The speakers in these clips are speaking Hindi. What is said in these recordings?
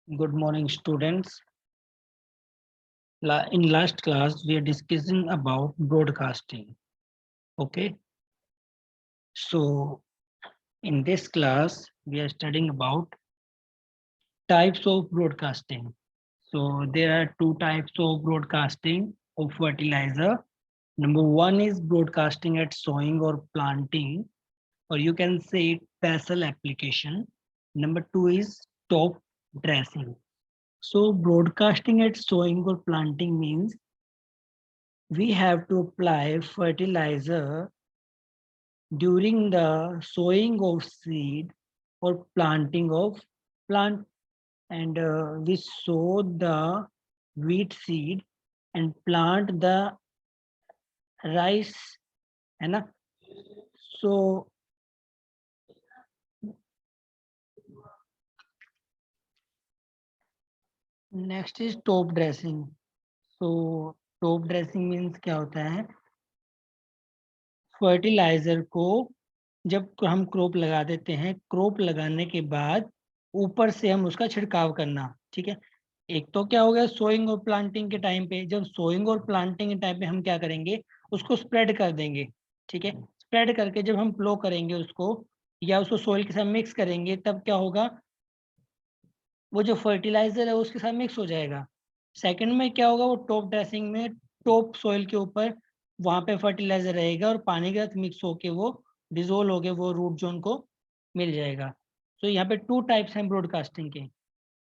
Good morning, students. In last class, we are discussing about broadcasting. Okay. So in this class, we are studying about types of broadcasting. So there are two types of broadcasting of fertilizer. Number one is broadcasting at sowing or planting, or you can say basal application. Number two is top dressing. So broadcasting at sowing or planting means we have to apply fertilizer during the sowing of seed or planting of plant, and we sow the wheat seed and plant the rice, है ना? So next is top dressing. So top dressing means क्या होता है? फर्टिलाइजर को जब हम क्रॉप लगा देते हैं, क्रॉप लगाने के बाद ऊपर से हम उसका छिड़काव करना, ठीक है। एक तो क्या हो गया सोइंग और प्लांटिंग के टाइम पे, जब सोइंग और प्लांटिंग के टाइम पे हम क्या करेंगे, उसको स्प्रेड कर देंगे, ठीक है। स्प्रेड करके जब हम प्लो करेंगे उसको या उसको सोइल के साथ मिक्स करेंगे, तब क्या होगा, वो जो फर्टिलाइजर है उसके साथ मिक्स हो जाएगा। सेकंड में क्या होगा, वो टॉप ड्रेसिंग में टॉप सोइल के ऊपर वहां पे फर्टिलाइजर रहेगा और पानी के साथ मिक्स होके वो डिजोल्व होके वो रूट जोन को मिल जाएगा। तो यहाँ पे टू टाइप्स हैं ब्रॉडकास्टिंग के।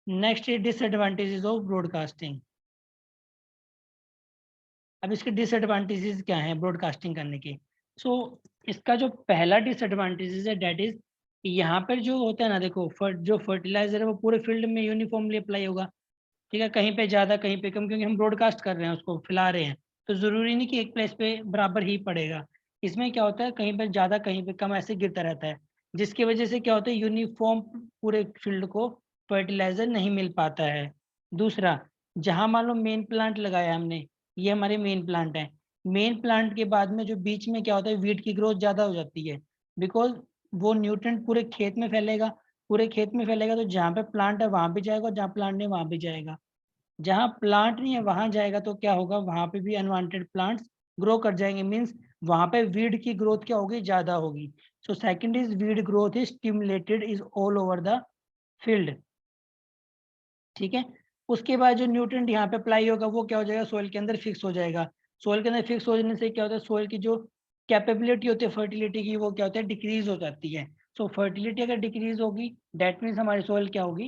Next is disadvantages of broadcasting. अब इसके डिसएडवांटेजेस क्या हैं ब्रॉडकास्टिंग करने के। सो इसका जो पहला डिसएडवांटेजेस है डेट इज, यहाँ पर जो होता है ना, देखो जो फर्टिलाइजर है वो पूरे फील्ड में यूनिफॉर्मली अप्लाई होगा, ठीक है। कहीं पे ज्यादा कहीं पे कम, क्योंकि हम ब्रॉडकास्ट कर रहे हैं, उसको फैला रहे हैं, तो जरूरी नहीं कि एक प्लेस पे बराबर ही पड़ेगा। इसमें क्या होता है, कहीं पे ज्यादा कहीं पे कम ऐसे गिरता रहता है, जिसकी वजह से क्या होता है, यूनिफॉर्म पूरे फील्ड को फर्टिलाइजर नहीं मिल पाता है। दूसरा, जहां मान लो मेन प्लांट लगाया हमने, ये हमारे मेन प्लांट है, मेन प्लांट के बाद में जो बीच में क्या होता है, वीड की ग्रोथ ज्यादा हो जाती है, बिकॉज वो न्यूट्रिएंट पूरे खेत में फैलेगा, पूरे खेत में फैलेगा, तो जहाँ पे प्लांट है वहां भी जाएगा, जहाँ प्लांट नहीं वहां भी जाएगा। जहाँ प्लांट नहीं है वहां जाएगा तो क्या होगा, वहां पे भी अनवांटेड प्लांट्स ग्रो कर जाएंगे, मींस वहां पे वीड की ग्रोथ क्या होगी, ज्यादा होगी। So second is weed growth is stimulated is all over the field, ठीक है। उसके बाद जो न्यूट्रिएंट यहाँ पे अप्लाई होगा वो क्या हो जाएगा, सोइल के अंदर फिक्स हो जाएगा। सोइल के अंदर फिक्स हो जाने से क्या होता है, सोइल की जो कैपेबिलिटी होती है फर्टिलिटी की, वो क्या होता है, डिक्रीज हो जाती है। सो फर्टिलिटी अगर डिक्रीज होगी, डेट मीन्स हमारी सोइल क्या होगी,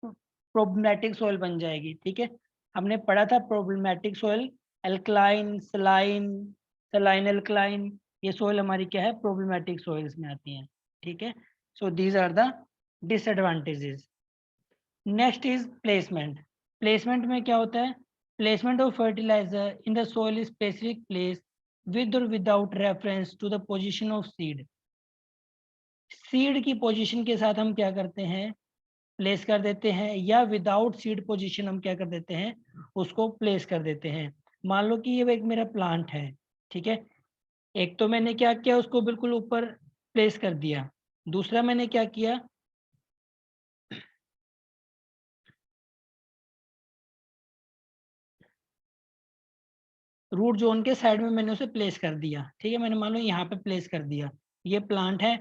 प्रोब्लेमेटिक सोइल बन जाएगी, ठीक है। हमने पढ़ा था problematic soil, alkaline, saline, saline alkaline, ये सोइल हमारी क्या है, प्रोब्लेमेटिक सोइल्स में आती हैं, ठीक है। So these are the disadvantages. Next is placement. Placement में क्या होता है, placement of fertiliser in the soil is specific place with और without reference to the position of seed. Seed की पोजीशन के साथ हम क्या करते हैं, प्लेस कर देते हैं, या विदाउट सीड पोजीशन हम क्या कर देते हैं, उसको प्लेस कर देते हैं। मान लो कि ये एक मेरा प्लांट है, ठीक है। एक तो मैंने क्या किया, उसको बिल्कुल ऊपर प्लेस कर दिया। दूसरा मैंने क्या किया, रूट जोन के साइड में मैंने उसे प्लेस कर दिया, ठीक है। मैंने मान लो यहाँ पे प्लेस कर दिया, ये प्लांट है,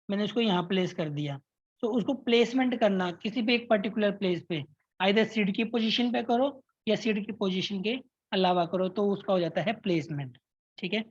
मैंने उसको यहाँ प्लेस कर दिया। तो उसको प्लेसमेंट करना किसी भी एक पर्टिकुलर प्लेस पे, आइदर सीड की पोजीशन पे करो या सीड की पोजीशन के अलावा करो, तो उसका हो जाता है प्लेसमेंट, ठीक है।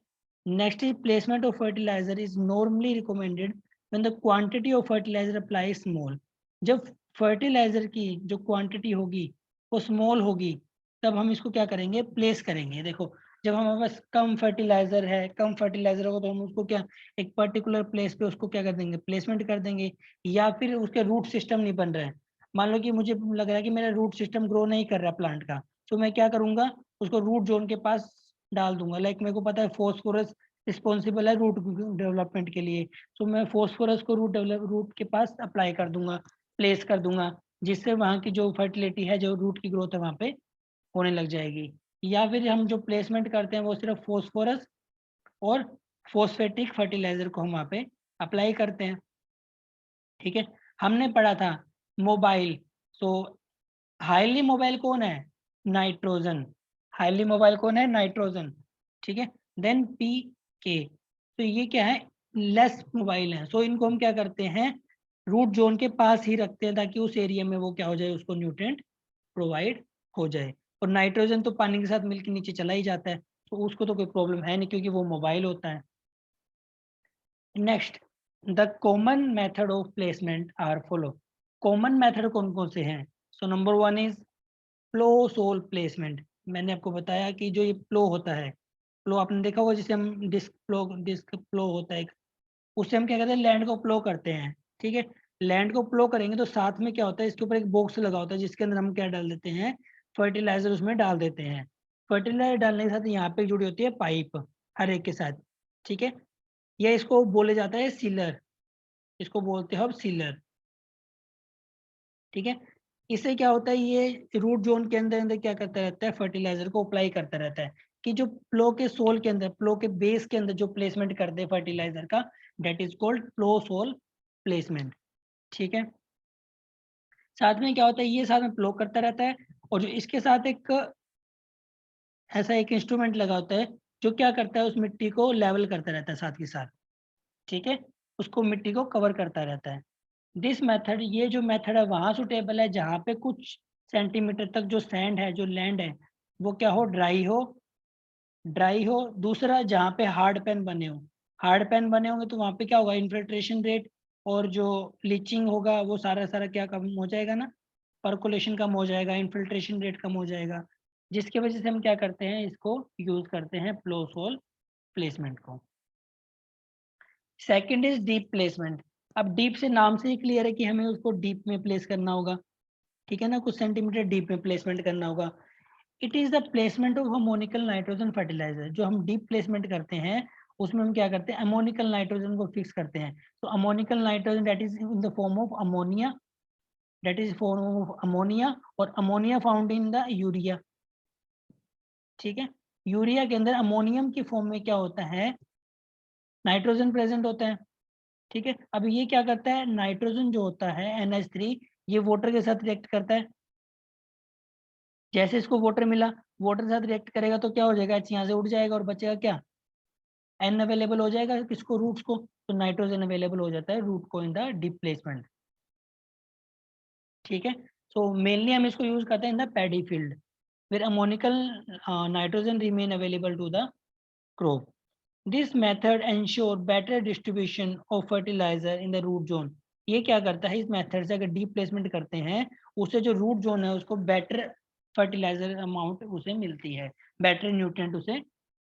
Next is placement of fertiliser is normally recommended when the quantity of fertiliser apply small. जब फर्टिलाइजर की जो क्वांटिटी होगी वो स्मॉल होगी, तब हम इसको क्या करेंगे, प्लेस करेंगे। देखो, जब हमारे पास कम फर्टिलाइजर है, कम फर्टिलाइजर होगा, तो हम उसको क्या, एक पर्टिकुलर प्लेस पे उसको क्या कर देंगे, प्लेसमेंट कर देंगे। या फिर उसके रूट सिस्टम नहीं बन रहा है, मान लो कि मुझे लग रहा है कि मेरा रूट सिस्टम ग्रो नहीं कर रहा प्लांट का, तो मैं क्या करूंगा, उसको रूट जोन के पास डाल दूंगा। लाइक मेरे को पता है फॉस्फोरस रिस्पॉन्सिबल है रूट डेवलपमेंट के लिए, तो मैं फॉस्फोरस को रूट के पास अप्लाई कर दूंगा, प्लेस कर दूंगा, जिससे वहाँ की जो फर्टिलिटी है, जो रूट की ग्रोथ है, वहाँ पे होने लग जाएगी। या फिर हम जो प्लेसमेंट करते हैं वो सिर्फ फॉस्फोरस और फॉस्फेटिक फर्टिलाइजर को हम वहाँ पे अप्लाई करते हैं, ठीक है। हमने पढ़ा था मोबाइल, सो हाईली मोबाइल कौन है? नाइट्रोजन। हाईली मोबाइल कौन है? नाइट्रोजन। ठीक है, देन पी के, तो ये क्या है? लेस मोबाइल है। सो इनको हम क्या करते हैं? रूट जोन के पास ही रखते हैं ताकि उस एरिया में वो क्या हो जाए, उसको न्यूट्रिएंट प्रोवाइड हो जाए। और नाइट्रोजन तो पानी के साथ मिलकर नीचे चला ही जाता है, तो उसको तो कोई प्रॉब्लम है नहीं क्योंकि वो मोबाइल होता है। Next, the common method of placement are follow. Common method कौन कौन से हैं? So number 1 is plough sole placement. मैंने आपको बताया कि जो ये प्लो होता है, प्लो आपने देखा होगा जिसे हम डिस्क प्लो होता है, उससे हम क्या करते हैं? लैंड को प्लो करते हैं। ठीक है, लैंड को प्लो करेंगे तो साथ में क्या होता है? इसके ऊपर एक बॉक्स लगा होता है जिसके अंदर हम क्या डाल देते हैं? फर्टिलाइजर उसमें डाल देते हैं। फर्टिलाइजर डालने के साथ यहाँ पे जुड़ी होती है पाइप, हर एक के साथ। ठीक है, या इसको बोले जाता है सीलर, इसको बोलते हैं अब सीलर। ठीक है, इससे क्या होता है? ये रूट जोन के अंदर अंदर क्या करता रहता है? फर्टिलाइजर को अप्लाई करता रहता है कि जो प्लो के सोल के अंदर, प्लो के बेस के अंदर जो प्लेसमेंट करते हैं फर्टिलाइजर का, that is called plough sole placement. ठीक है, साथ में क्या होता है? ये साथ में प्लो करता रहता है, और जो इसके साथ एक ऐसा एक इंस्ट्रूमेंट लगा होता है जो क्या करता है? उस मिट्टी को लेवल करता रहता है साथ के साथ। ठीक है, उसको मिट्टी को कवर करता रहता है। दिस मेथड, ये जो मेथड है वहां सुटेबल है जहाँ पे कुछ सेंटीमीटर तक जो सैंड है, जो लैंड है, वो क्या हो? ड्राई हो। दूसरा, जहाँ पे हार्ड पैन बने हो, हार्ड पैन बने होंगे तो वहाँ पे क्या होगा? इन्फिल्ट्रेशन रेट और जो लीचिंग होगा वो सारा सारा क्या कम हो जाएगा ना? पर्कुलेशन कम हो जाएगा, इन्फिल्ट्रेशन रेट कम हो जाएगा, जिसकी वजह से हम क्या करते हैं? इसको यूज करते हैं प्लो सोल प्लेसमेंट को। Second is deep placement. अब डीप से नाम से ही क्लियर है कि हमें उसको डीप में प्लेस करना होगा। ठीक है ना, कुछ सेंटीमीटर डीप में प्लेसमेंट करना होगा। It is the placement of ammoniacal nitrogen fertiliser. जो हम डीप प्लेसमेंट करते हैं उसमें हम क्या करते हैं? अमोनिकल नाइट्रोजन को फिक्स करते हैं। तो ammoniacal nitrogen that is in the form of ammonia, that is form of ammonia, और ammonia found in the urea. ठीक है, यूरिया के अंदर अमोनियम की फॉर्म में क्या होता है? नाइट्रोजन प्रेजेंट होता है। ठीक है, अब ये क्या करता है? नाइट्रोजन जो होता है NH3, ये वाटर के साथ रिएक्ट करता है। जैसे इसको वाटर मिला, वाटर के साथ रिएक्ट करेगा तो क्या हो जाएगा? H यहाँ से उड़ जाएगा और बचेगा क्या? N अवेलेबल हो जाएगा किसको? रूट्स को। तो नाइट्रोजन अवेलेबल हो जाता है रूट को इन द डीप प्लेसमेंट। ठीक है, सो मेनली हम इसको यूज करते हैं इन द पैडी फील्ड, फिर ammoniacal nitrogen remain available to the crop. This method ensure better distribution of fertiliser in the root zone. ये क्या करता है? इस मेथड से अगर डीप प्लेसमेंट करते हैं, उससे जो रूट जोन है उसको बेटर फर्टिलाइजर अमाउंट उसे मिलती है, बेटर न्यूट्रिएंट उसे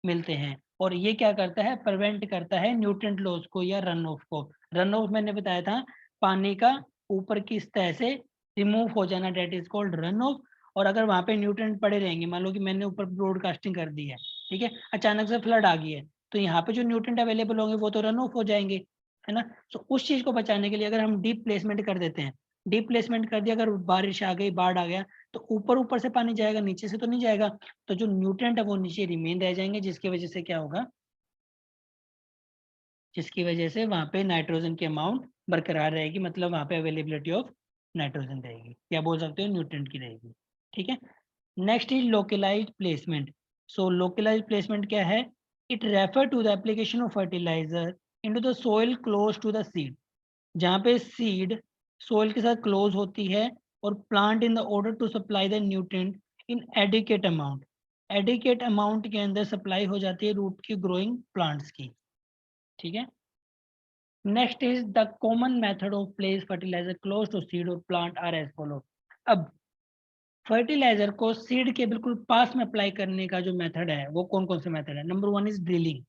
मिलते हैं। और ये क्या करता है? प्रिवेंट करता है न्यूट्रिएंट लॉस को या रन ऑफ को। रन ऑफ मैंने बताया था, पानी का ऊपर की सतह से रिमूव हो जाना, that is called run off. और अगर वहां पे न्यूट्रिएंट पड़े रहेंगे, मान लो कि मैंने ऊपर ब्रॉडकास्टिंग कर दी है, ठीक है, अचानक से फ्लड आ गई है, तो यहाँ पे जो न्यूट्रिएंट अवेलेबल होंगे वो तो रन ऑफ हो जाएंगे, है ना। तो उस चीज को बचाने के लिए अगर हम डीप प्लेसमेंट कर देते हैं, डीप प्लेसमेंट कर दिया, अगर बारिश आ गई, बाढ़ आ गया, तो ऊपर ऊपर से पानी जाएगा, नीचे से तो नहीं जाएगा। तो जो न्यूट्रिएंट है वो नीचे रिमेन रह जाएंगे, जिसकी वजह से क्या होगा? जिसकी वजह से वहां पे नाइट्रोजन की अमाउंट बरकरार रहेगी, मतलब वहां पे अवेलेबिलिटी ऑफ नाइट्रोजन रहेगी, या बोल सकते हो न्यूट्रिएंट की रहेगी। ठीक है, next is localised placement. So localised placement क्या है? It refer to the application of fertiliser into the soil close to the seed. जहाँ पे सीड सोइल के साथ क्लोज होती है और plant in the order to supply the nutrient in adequate amount. Adequate amount के अंदर सप्लाई हो जाती है रूट की ग्रोइंग प्लांट्स की। ठीक है, next is the common method of place fertiliser close to seed और प्लांट आर एज फॉलो। अब फर्टिलाइजर को सीड के बिल्कुल पास में अप्लाई करने का जो मेथड है वो कौन कौन से मेथड है? Number 1 is drilling.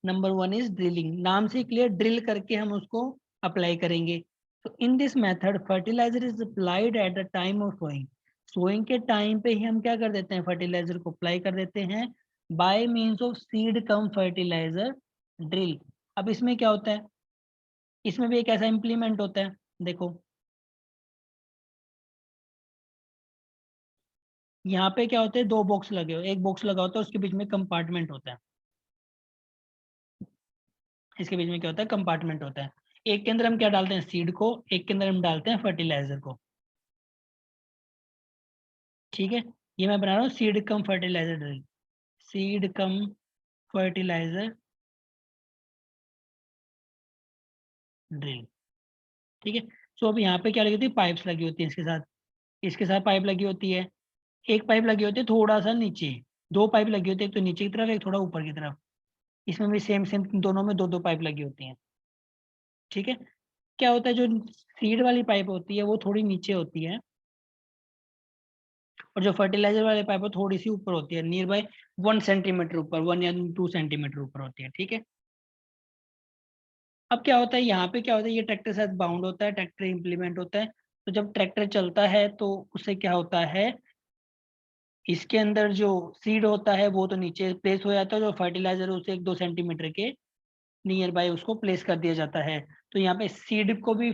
Number 1 is drilling, नाम से क्लियर, ड्रिल करके हम उसको अप्लाई करेंगे। तो in this method fertiliser is applied at the time of sowing. Sowing के टाइम पे ही हम क्या कर देते हैं? फर्टिलाइजर को अप्लाई कर देते हैं by means of seed cum fertiliser drill. अब इसमें क्या होता है? इसमें भी एक ऐसा इम्प्लीमेंट होता है, देखो यहाँ पे क्या होते हैं? दो बॉक्स लगे हो, एक बॉक्स लगा होता है, उसके बीच में कंपार्टमेंट होता है, इसके बीच में क्या होता है? कंपार्टमेंट होता है। एक के अंदर हम क्या डालते हैं, सीड को, एक के अंदर हम डालते हैं फर्टिलाइजर को। ठीक है, ये मैं बना रहा हूँ seed cum fertiliser drill, seed cum fertiliser drill. ठीक है, सो अब यहाँ पे क्या लगी होती है, पाइप्स लगी होती है इसके साथ पाइप लगी होती है, एक पाइप लगी होती है थोड़ा सा नीचे, दो पाइप लगी होती है, एक तो नीचे की तरफ, एक थोड़ा ऊपर की तरफ। इसमें भी सेम सेम दोनों में दो दो पाइप लगी होती हैं। ठीक है, क्या होता है, जो सीड वाली पाइप होती है वो थोड़ी नीचे होती है, और जो फर्टिलाइजर वाली पाइप है थोड़ी सी ऊपर होती है, नियर बाय 1 सेंटीमीटर ऊपर, 1 या 2 सेंटीमीटर ऊपर होती है। ठीक है, अब क्या होता है, यहाँ पे क्या होता है, ये ट्रैक्टर के साथ बाउंड होता है, ट्रैक्टर इम्प्लीमेंट होता है, तो जब ट्रैक्टर चलता है तो उससे क्या होता है, इसके अंदर जो सीड होता है वो तो नीचे प्लेस हो जाता है, जो फर्टिलाइजर उसे 1-2 सेंटीमीटर के नियर बाय उसको प्लेस कर दिया जाता है। तो यहाँ पे सीड को भी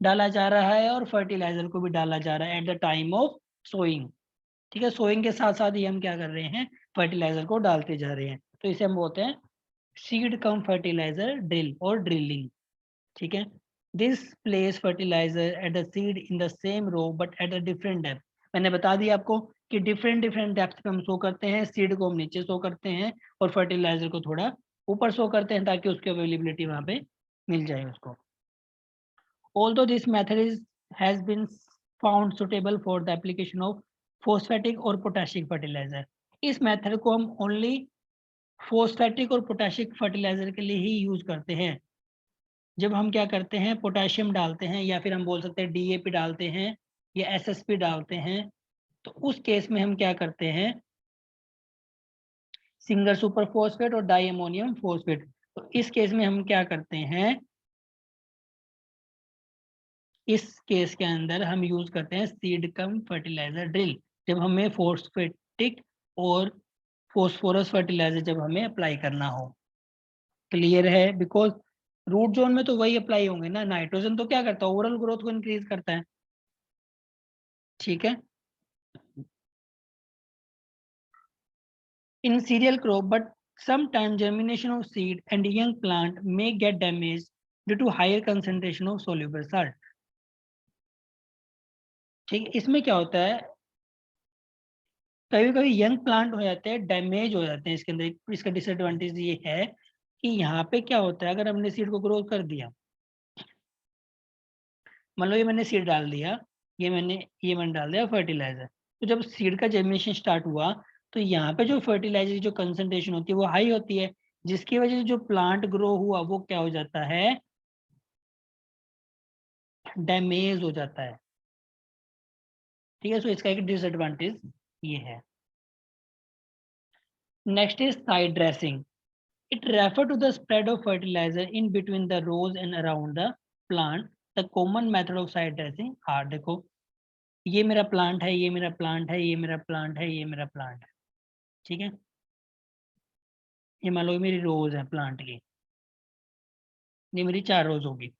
डाला जा रहा है और फर्टिलाइजर को भी डाला जा रहा है at the time of sowing. ठीक है, सोइंग के साथ साथ ही हम क्या कर रहे हैं, फर्टिलाइजर को डालते जा रहे हैं, तो इसे हम बोलते हैं सीड कम फर्टिलाइजर ड्रिल और ड्रिलिंग। ठीक है, this place fertiliser at the seed in the same row but at a different depth. मैंने बता दिया आपको कि डिफरेंट डिफरेंट डेप्थ पे हम शो करते हैं, सीड को हम नीचे शो करते हैं और फर्टिलाइजर को थोड़ा ऊपर शो करते हैं, ताकि उसकी अवेलेबिलिटी वहां पे मिल जाए उसको। Although this method has been found suitable for the application of phosphatic और potassic fertilizer, इस मेथड को हम ओनली फोस्फेटिक और पोटेशिक फर्टिलाइजर के लिए ही यूज करते हैं। जब हम क्या करते हैं, पोटेशियम डालते हैं या फिर हम बोल सकते हैं डीएपी डालते हैं या एसएसपी डालते हैं, तो उस केस में हम क्या करते हैं, सिंगल सुपर फोस्फेट और डाई अमोनियम फोस्फेट। तो इस केस में हम क्या करते हैं, इस केस के अंदर हम यूज करते हैं सीड कम फर्टिलाइजर ड्रिल, जब हमें फोस्फेटिक और फोस्फोरस फर्टिलाइजर जब हमें अप्लाई करना हो। क्लियर है, बिकॉज रूट जोन में तो वही अप्लाई होंगे ना, नाइट्रोजन तो क्या करता है, ओवरऑल ग्रोथ को इंक्रीज करता है। ठीक है, in cereal crop but sometimes germination of seed and young plant may get damaged due to higher concentration of soluble salt। ठीक है, इसमें क्या होता है, कभी कभी यंग प्लांट हो जाते हैं, डैमेज हो जाते हैं, इसके अंदर इसका डिसएडवांटेज ये है कि यहाँ पे क्या होता है, अगर हमने सीड को ग्रो कर दिया, मान लो ये मैंने सीड डाल दिया, ये मैंने डाल दिया फर्टिलाइजर, तो जब सीड का जर्मिनेशन स्टार्ट हुआ, तो यहाँ पे जो फर्टिलाइजर की जो कंसंट्रेशन होती है वो हाई होती है, जिसकी वजह से जो प्लांट ग्रो हुआ वो क्या हो जाता है, डैमेज हो जाता है। ठीक है, सो इसका एक डिसएडवांटेज ये है। Next is side dressing. It refers to the spread of fertilizer in between the rows and around the plant. The common method of side dressing are, देखो ये मेरा प्लांट है, ये मेरा प्लांट है, ये मेरा प्लांट है, ये मेरा प्लांट है। ठीक है, ये मान लो मेरी रोज है प्लांट की, ये मेरी 4 रोज होगी।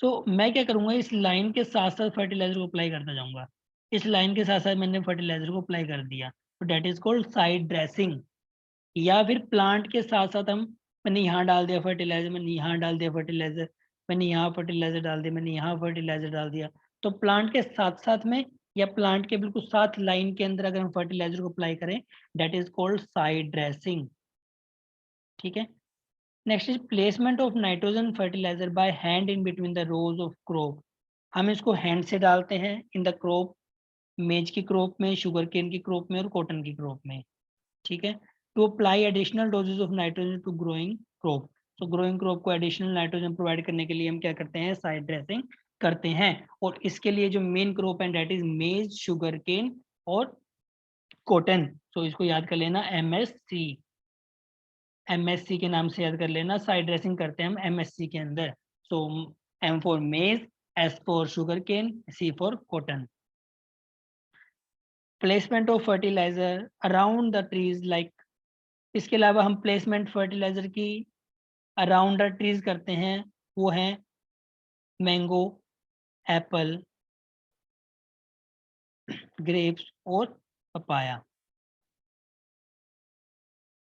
सो मैं क्या करूंगा, इस लाइन के साथ साथ फर्टिलाइजर को अप्लाई करता जाऊंगा, इस लाइन के साथ साथ मैंने फर्टिलाइजर को अप्लाई कर दिया, तो that is called side dressing. या फिर प्लांट के साथ साथ हम, मैंने यहाँ डाल दिया फर्टिलाइजर, मैंने यहाँ डाल दिया फर्टिलाइजर, मैंने यहाँ फर्टिलाइजर डाल दिया, मैंने यहाँ फर्टिलाइजर डाल दिया, तो प्लांट के साथ साथ में या प्लांट के बिल्कुल साथ लाइन के अंदर अगर हम फर्टिलाइजर को अप्लाई करें, that is called side dressing. ठीक है, next is placement of nitrogen fertiliser by hand in between the rows of crop. हम इसको हैंड से डालते हैं इन द क्रॉप, मेज की क्रॉप में, शुगर केन की क्रॉप में और कॉटन की क्रॉप में। ठीक है, to apply additional doses of nitrogen to growing crop. तो ग्रोइंग क्रॉप को एडिशनल नाइट्रोजन प्रोवाइड करने के लिए हम क्या करते हैं, साइड ड्रेसिंग करते हैं। और इसके लिए जो मेन क्रॉप है दैट इज मेज, शुगर केन और कॉटन। तो इसको याद कर लेना एमएससी, एमएससी के नाम से याद कर लेना, साइड ड्रेसिंग करते हैं हम एमएससी के अंदर। So M for maize, S for sugar cane, C for cotton. Placement of fertiliser around the trees like, इसके अलावा हम प्लेसमेंट फर्टिलाइजर की अराउंड द ट्रीज करते हैं, वो हैं मैंगो, एप्पल, ग्रेप्स और पपाया।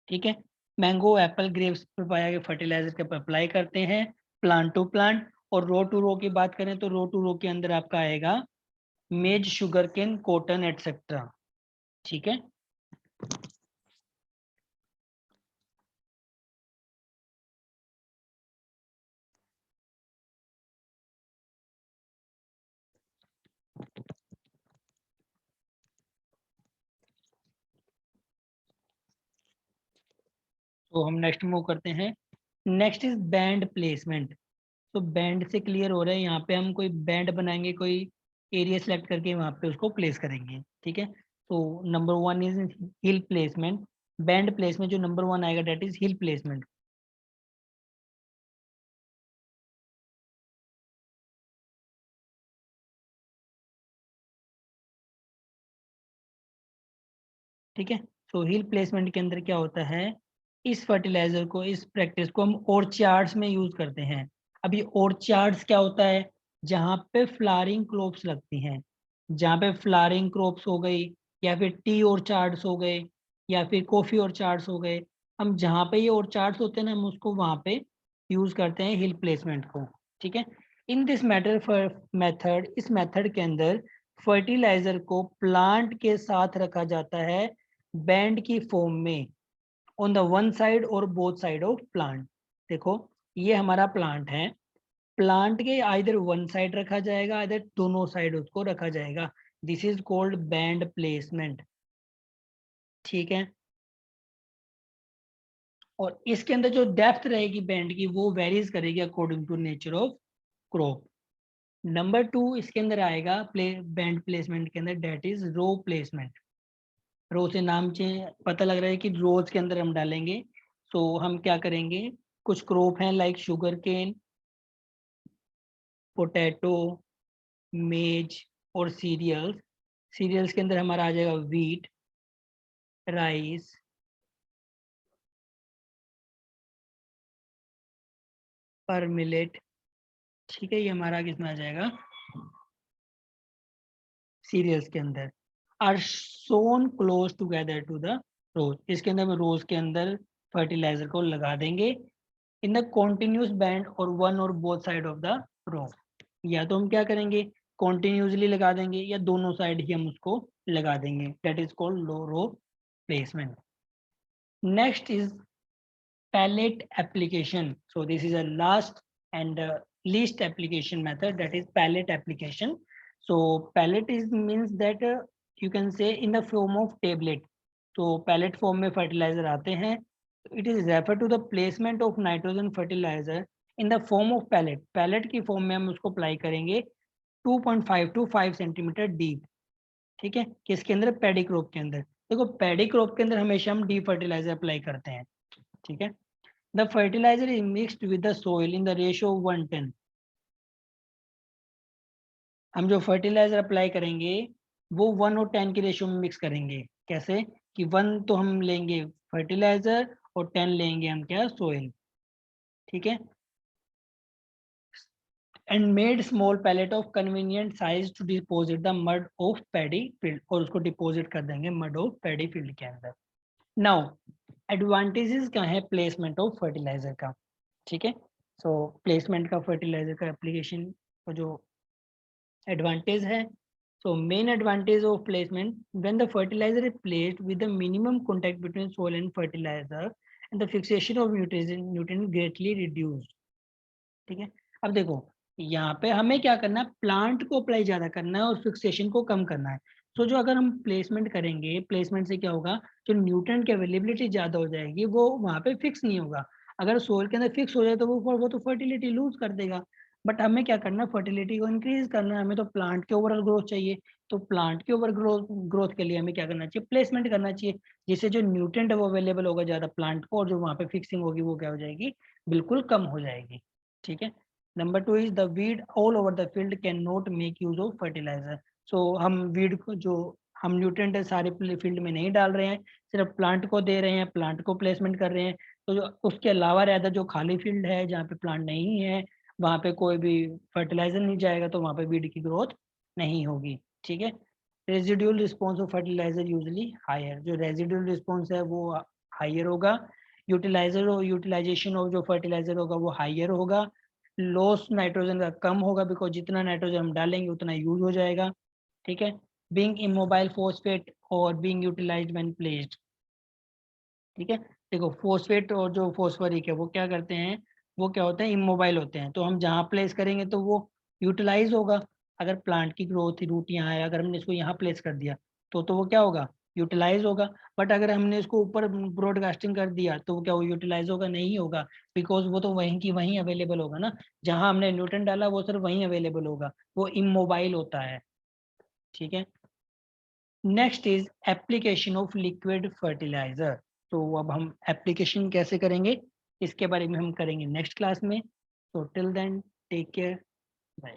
ठीक है, मैंगो, एप्पल, ग्रेप्स, पपाया के फर्टिलाइजर के अप्लाई करते हैं, प्लांट टू प्लांट। और रो टू रो की बात करें तो रो टू रो के अंदर आपका आएगा मेज, शुगर केन, कॉटन एटसेट्रा। ठीक है। तो हम नेक्स्ट मूव करते हैं। Next is band placement. तो बैंड से क्लियर हो रहा है, यहाँ पे हम कोई बैंड बनाएंगे, कोई एरिया सेलेक्ट करके वहाँ पे उसको प्लेस करेंगे। ठीक है। तो number one is hill placement. Band placement जो नंबर वन आएगा डेट इज हिल प्लेसमेंट। ठीक है। तो हिल प्लेसमेंट के अंदर क्या होता है, इस फर्टिलाइजर को, इस प्रैक्टिस को हम ऑर्चार्ड्स में यूज करते हैं। अभी ऑर्चार्ड्स क्या होता है, जहाँ पे फ्लावरिंग क्रॉप्स लगती हैं, जहाँ पे फ्लावरिंग क्रॉप्स हो गई, या फिर टी ऑर्चार्ड्स हो गए, या फिर कॉफी ऑर्चार्ड्स हो गए। हम जहाँ पे ये ऑर्चार्ड्स होते हैं ना, हम उसको वहाँ पे यूज करते हैं हिल प्लेसमेंट को। ठीक है। इन दिस मेथड, इस मेथड के अंदर फर्टिलाइजर को प्लांट के साथ रखा जाता है बैंड की फॉर्म में, ऑन द वन साइड और बोथ साइड ऑफ प्लांट। देखो, ये हमारा प्लांट है, प्लांट के आइदर वन साइड रखा जाएगा, आइदर दोनों साइड उसको रखा जाएगा। This is called band placement. ठीक है। और इसके अंदर जो डेप्थ रहेगी बैंड की, वो वेरीज करेगी according to nature of crop. Number two इसके अंदर आएगा बैंड प्लेसमेंट के अंदर, that is row placement. Row से नाम से पता लग रहा है कि रोज के अंदर हम डालेंगे। तो हम क्या करेंगे, कुछ क्रॉप हैं लाइक शुगर केन, पोटैटो, मेज और सीरियल्स। सीरियल्स के अंदर हमारा आ जाएगा व्हीट, राइस, पर मिलेट। ठीक है, ये हमारा किसमें आ जाएगा, सीरियल्स के अंदर। Are sown close together to the rows. इसके अंदर हम रोज के अंदर फर्टिलाइजर को लगा देंगे इन द कॉन्टिन्यूस बैंड और वन और both side of the row. या तो हम क्या करेंगे, कॉन्टिन्यूसली लगा देंगे, या दोनों साइड ही हम उसको लगा देंगे। That is called low row placement. Next is pallet application. So this is a last and least application method, that is pallet application. So pallet is means that you can say in the form of tablet. तो pallet form में fertilizer आते हैं. It is referred to the placement of nitrogen fertilizer in the form of pellet. Pellet की form में हम उसको apply करेंगे 2.5 to 5 सेंटीमीटर डीप। ठीक है, किसके अंदर, पैडी क्रॉप के अंदर। देखो, पैडी क्रॉप के अंदर हमेशा हम डी फर्टिलाइजर अप्लाई करते हैं। ठीक है। The fertilizer is mixed with the soil in the ratio of 1:10. हम जो फर्टिलाइजर अप्लाई करेंगे वो 1 और 10 के रेशियो में मिक्स करेंगे। कैसे कि 1 तो हम लेंगे फर्टिलाइजर और 10 लेंगे हम क्या, सोइल। ठीक है। And made small pellet of convenient size to deposit the mud of paddy field. और उसको डिपोजिट कर देंगे मड ऑफ पैडी फील्ड के अंदर। नाउ एडवांटेजेस क्या है प्लेसमेंट ऑफ फर्टिलाइजर का। ठीक है। सो प्लेसमेंट का फर्टिलाइजर का एप्लीकेशन का जो advantage है, so main advantage of placement, when the fertilizer is placed with the minimum contact between soil and fertilizer and the fixation of nutrient greatly reduced। ठीक है। अब देखो, यहाँ पे हमें क्या करना है, प्लांट को अप्लाई ज्यादा करना है और फिक्सेशन को कम करना है। तो जो अगर हम प्लेसमेंट करेंगे, प्लेसमेंट से क्या होगा, जो न्यूट्रिएंट की अवेलेबिलिटी ज्यादा हो जाएगी, वो वहाँ पे फिक्स नहीं होगा। अगर सोil के अंदर फिक्स हो जाए तो वो तो फर्टिलिटी लूज कर देगा। बट हमें क्या करना है, फर्टिलिटी को इंक्रीज करना है। हमें तो प्लांट के ओवरऑल ग्रोथ चाहिए। तो प्लांट के ओवर ग्रोथ के लिए हमें क्या करना चाहिए, प्लेसमेंट करना चाहिए, जिससे जो न्यूट्रिएंट है वो अवेलेबल होगा ज्यादा प्लांट को, और जो वहाँ पे फिक्सिंग होगी वो क्या हो जाएगी, बिल्कुल कम हो जाएगी। ठीक है। Number two is the weed all over the field can not make use of fertiliser. So हम वीड को, जो हम न्यूट्रिएंट है सारे फील्ड में नहीं डाल रहे हैं, सिर्फ प्लांट को दे रहे हैं, प्लांट को प्लेसमेंट कर रहे हैं। तो जो उसके अलावा रहता जो खाली फील्ड है जहाँ पे प्लांट नहीं है, वहाँ पे कोई भी फर्टिलाइजर नहीं जाएगा, तो वहाँ पे वीड की ग्रोथ नहीं होगी। ठीक है। Residual response of fertiliser usually higher. जो रेजिडुअल रिस्पॉन्स है वो हायर होगा। यूटिलाइजेशन ऑफ जो फर्टिलाइजर होगा वो हायर होगा। लॉस नाइट्रोजन का कम होगा, बिकॉज जितना नाइट्रोजन हम डालेंगे उतना यूज हो जाएगा, ठीक है। बीइंग इमोबाइल फॉस्फेट और बीइंग यूटिलाइज्ड व्हेन प्लेस्ड, ठीक है। देखो फॉस्फेट और जो फॉस्फोरिक है वो क्या करते हैं, वो क्या होते हैं, इमोबाइल होते हैं, तो हम जहाँ प्लेस करेंगे तो वो यूटिलाइज होगा। अगर प्लांट की ग्रोथ रूट यहाँ है, अगर हमने इसको यहाँ प्लेस कर दिया तो वो क्या होगा, यूटिलाइज होगा। बट अगर हमने इसको ऊपर ब्रॉडकास्टिंग कर दिया तो वो क्या, वो यूटिलाइज होगा, नहीं होगा, बिकॉज वो तो वहीं की वहीं अवेलेबल होगा ना, जहाँ हमने न्यूट्रन डाला वो सिर्फ वहीं अवेलेबल होगा, वो इमोबाइल होता है, ठीक है। Next is application of liquid fertiliser. तो अब हम एप्लीकेशन कैसे करेंगे इसके बारे में हम करेंगे नेक्स्ट क्लास में। तो till then take care, bye.